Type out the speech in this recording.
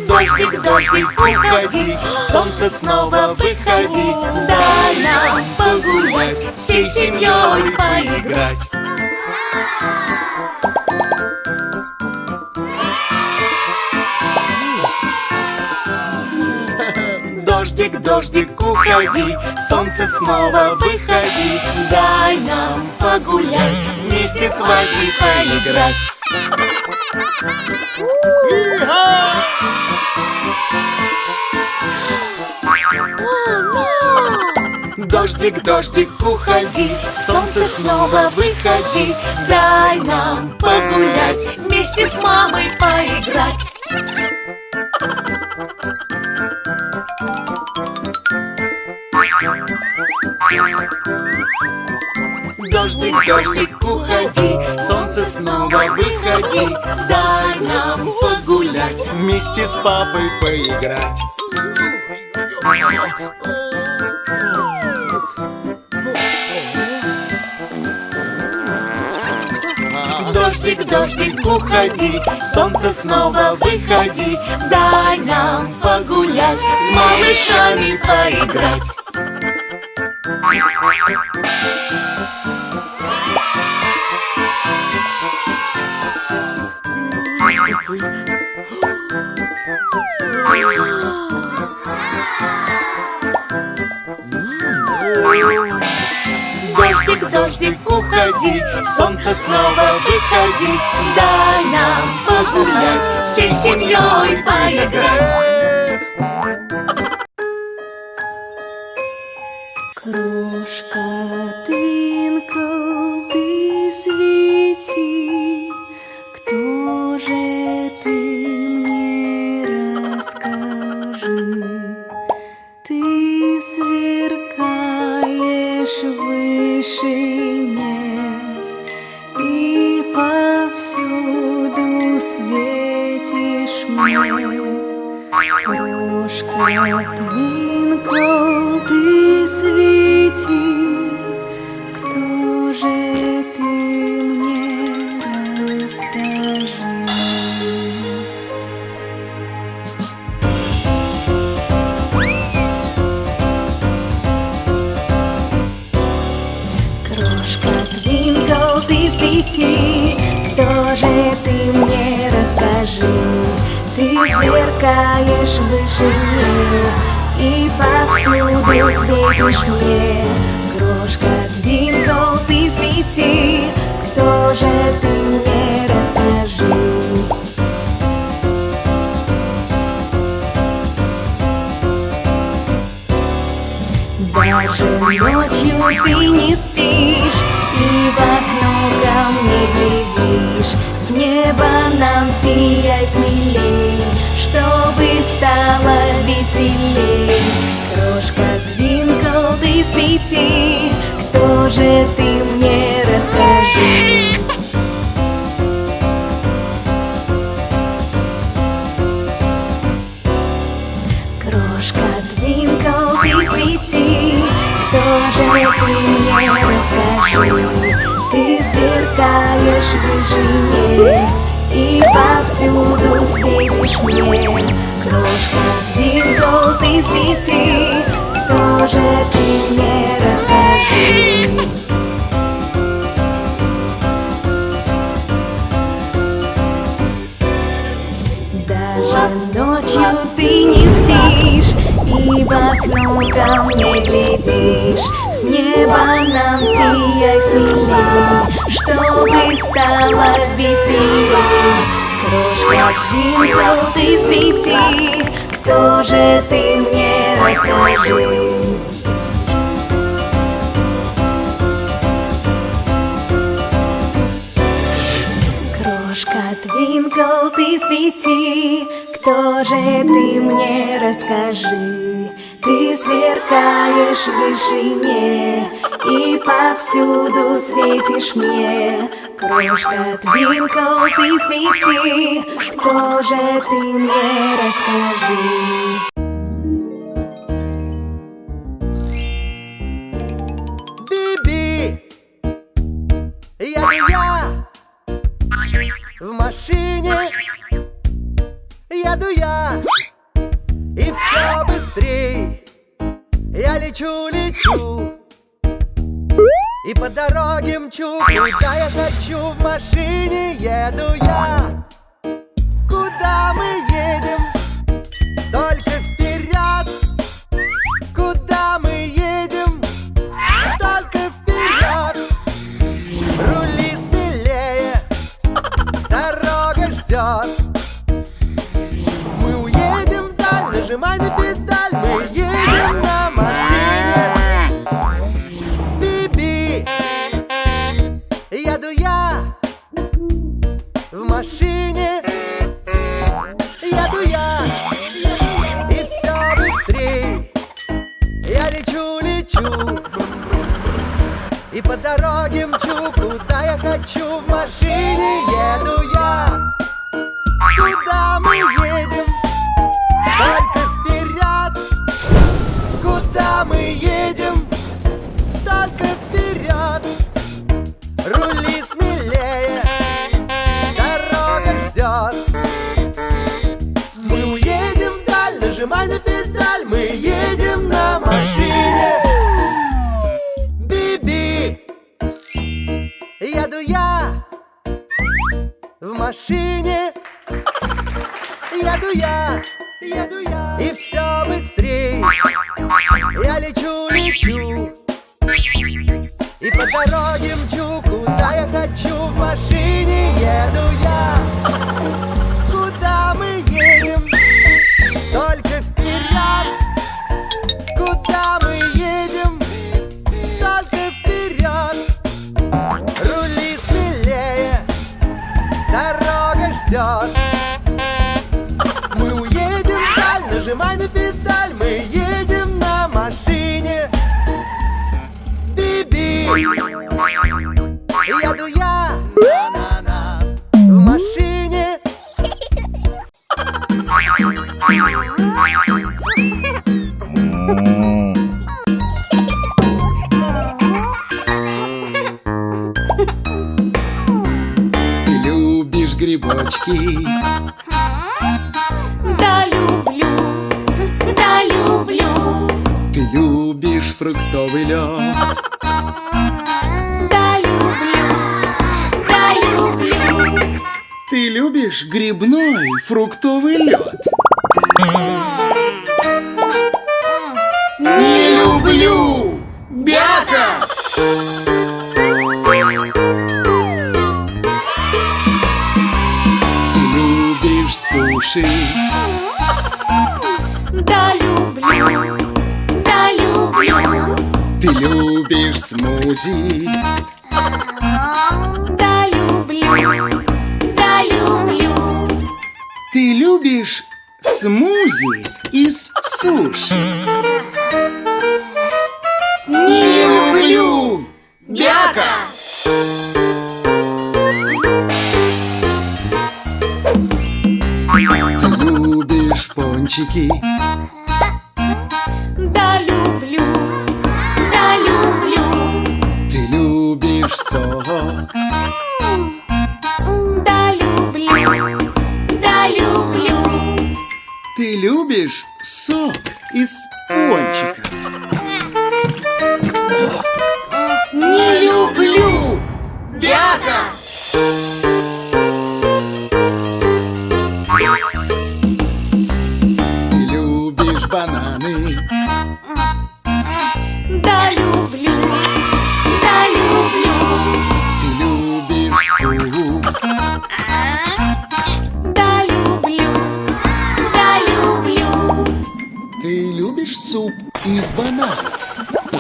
Дождик, дождик, уходи, солнце снова выходи. Дай нам погулять, всей семьей поиграть. Дождик, дождик, уходи, солнце снова выходи. Дай нам погулять, вместе с вами поиграть. Дождик, дождик, уходи, солнце снова выходи. Дай нам погулять, вместе с мамой поиграть. Дождик, дождик, уходи, солнце снова выходи. Дай нам погулять, Вместе с папой поиграть. Дождик, дождик, уходи, солнце снова выходи. Дай нам погулять, с малышами поиграть. Дождик, дождик, уходи, солнце снова выходи. Дай нам погулять, всей семьей поиграть. Крошка Твинкл, ты свети, кто же ты мне расскажи? Ты сверкаешь в вышине и повсюду светишь мне. Крошка Твинкл, ты свети, кто же ты мне расскажи? Крошка Твинкл, ты свети, кто же ты мне расскажи? Ты сверкаешь в вышине и повсюду светишь мне. Крошка Твинкл, ты свети, кто же ты мне расскажи? Даже ночью ты не спишь и в окно ко мне глядишь. С неба нам сияй смелей, чтобы стало веселей. Крошка Твинкл, ты свети, кто же ты мне расскажи? Крошка Твинкл, ты свети, кто же ты мне расскажи? Ты сверкаешь в вышине и повсюду светишь мне. Крошка Твинкл, ты свети, кто же ты мне расскажи? Даже ночью ты не спишь и в окно ко мне глядишь. С неба нам сияй смелей, чтобы стало веселей. Крошка Твинкл, ты свети, кто же ты мне расскажи? Крошка Твинкл, ты свети, кто же ты мне расскажи? Ты сверкаешь в вышине и повсюду светишь мне. Крошка Твинкл, ты свети, кто же ты мне расскажи? Биби! Еду я в машине, еду я, и все быстрей. Я лечу, лечу, и по дороге мчу, куда я хочу. В машине еду я. Куда мы едем? Только вперед. Куда мы едем? Только вперед. Рули смелее, дорога ждет. Мы уедем вдаль, нажимай на педаль. Мы едем на машине. Би-би. Еду я в машине. Еду я, и все быстрей. Я лечу, лечу, и по дороге мчу, куда я хочу. В машине еду я. Куда мы едем? Только вперед. Куда мы едем? Только вперед. Рули смелее, дорога ждет. Мы уедем вдаль, нажимай на педаль. Мы едем на машине. Би-би. Еду я в машине. Еду я, и все быстрей. Я лечу, лечу, и по дороге мчу, куда я хочу. В машине еду я. Куда мы едем? Только вперед. Куда мы едем? Только вперед. Рули смелее, дорога ждет. Мы уедем вдаль, нажимай на педаль. Мы едем на машине. Би-би. Еду я в машине. Ты любишь грибочки? Да, люблю, да, люблю. Ты любишь фруктовый лед? Да, люблю, да, люблю. Ты любишь грибной фруктовый лед? Не люблю! Бяка! Ты любишь суши? Да, люблю, да, люблю. Ты любишь смузи? Да, люблю, да, люблю. Ты любишь смузи из суши? Не люблю! Бяка! Ты любишь пончики? Да, люблю, да, люблю. Ты любишь сок? Да, люблю, да, люблю. Ты любишь сок из пончиков? Не люблю! Бяка! Ты любишь бананы? Да, люблю, да, люблю. Ты любишь суп? Да, люблю, да, люблю. Ты любишь суп из бананов? А?